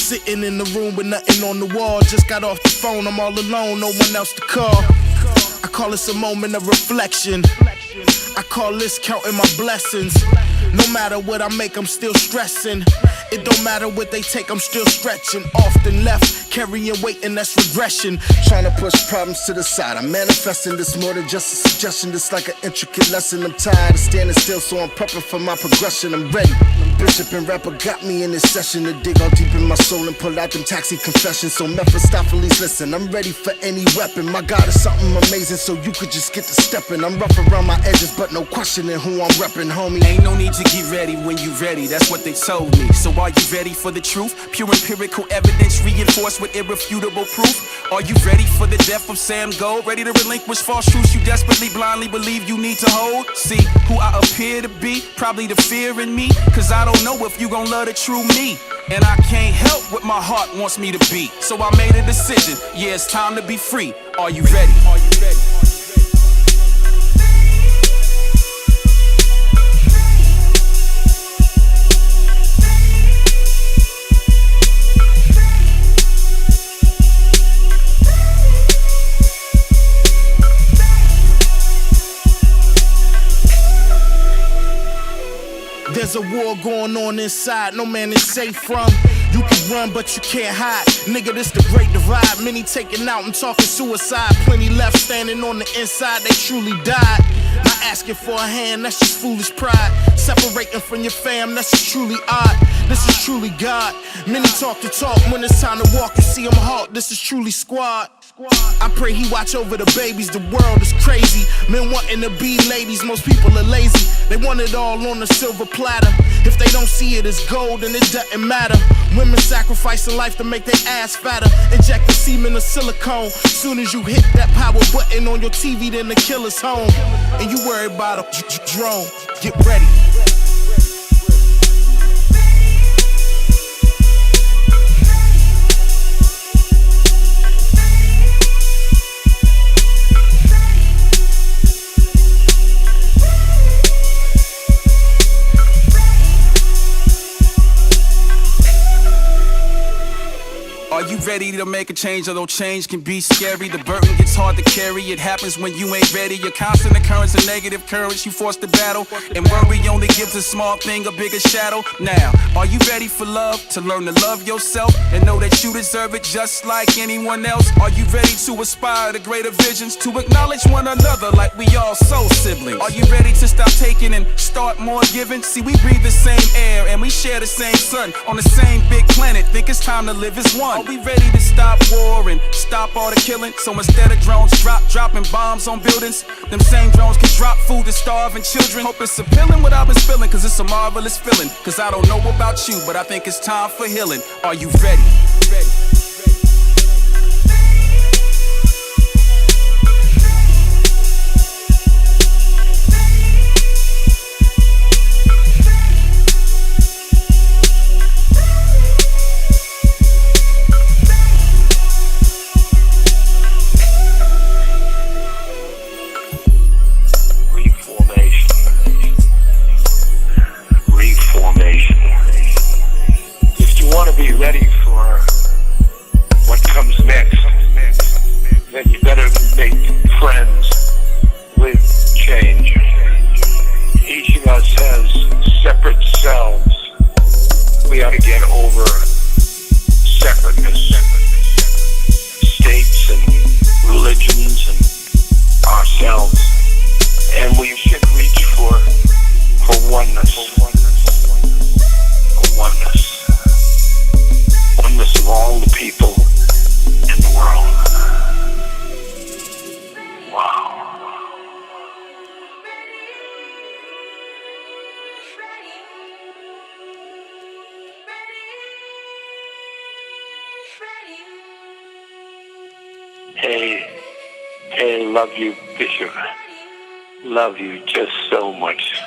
Sitting in the room with nothing on the wall. Just got off the phone, I'm all alone, no one else to call. I call this a moment of reflection. I call this counting my blessings. No matter what I make, I'm still stressing. It don't matter what they take, I'm still stretching. Often left, carrying weight and that's regression. Trying to push problems to the side. I'm manifesting this more than just a suggestion. It's like an intricate lesson. I'm tired of standing still, so I'm prepping for my progression. I'm ready. Bishop and rapper got me in this session to dig all deep in my soul and pull out them taxi confessions. So Mephistopheles, listen, I'm ready for any weapon. My God is something amazing, so you could just get to stepping. I'm rough around my edges, but no questioning who I'm repping, homie. Ain't no need to get ready when you ready, that's what they told me. So are you ready for the truth? Pure empirical evidence reinforced with irrefutable proof. Are you ready for the death of Sam Gold? Ready to relinquish false truths you desperately blindly believe you need to hold? See, who I appear to be, probably the fear in me. Cause I don't know if you gon' love the true me. And I can't help what my heart wants me to be. So I made a decision, yeah, it's time to be free. Are you ready? Are you ready? There's a war going on inside, no man is safe from. You can run, but you can't hide. Nigga, this the great divide. Many taken out, I'm talking suicide. Plenty left standing on the inside, they truly died. Not asking for a hand, that's just foolish pride. Separating from your fam, that's just truly odd. This is truly God. Many talk the talk, when it's time to walk, you see them halt. This is truly squad. I pray he watch over the babies, the world is crazy. Men wanting to be ladies, most people are lazy. They want it all on a silver platter. If they don't see it as gold, then it doesn't matter. Women sacrificing life to make their ass fatter. Injecting semen or silicone. Soon as you hit that power button on your TV, then the killer's home. And you worry about a drone. Get ready. Are you ready to make a change? Although change can be scary, the burden gets hard to carry. It happens when you ain't ready. Your constant occurrence of negative currents you forced to battle. And worry only gives a small thing a bigger shadow. Now, are you ready for love? To learn to love yourself and know that you deserve it just like anyone else? Are you ready to aspire to greater visions? To acknowledge one another like we all soul siblings? Are you ready to stop taking and start more giving? See, we breathe the same air and we share the same sun on the same big planet. Think it's time to live as one. Are we ready to stop war and stop all the killing? So instead of drones dropping bombs on buildings, them same drones can drop food to starving children. Hope it's appealing what I've been spilling, cause it's a marvelous feeling. Cause I don't know about you, but I think it's time for healing. Are you ready? Be ready for what comes next, then you better make friends with change. Each of us has separate selves. We ought to get over separateness, states and religions and ourselves, and we should reach for oneness. Oneness of all the people in the world. Wow. Hey, love you, Bishop. Love you just so much.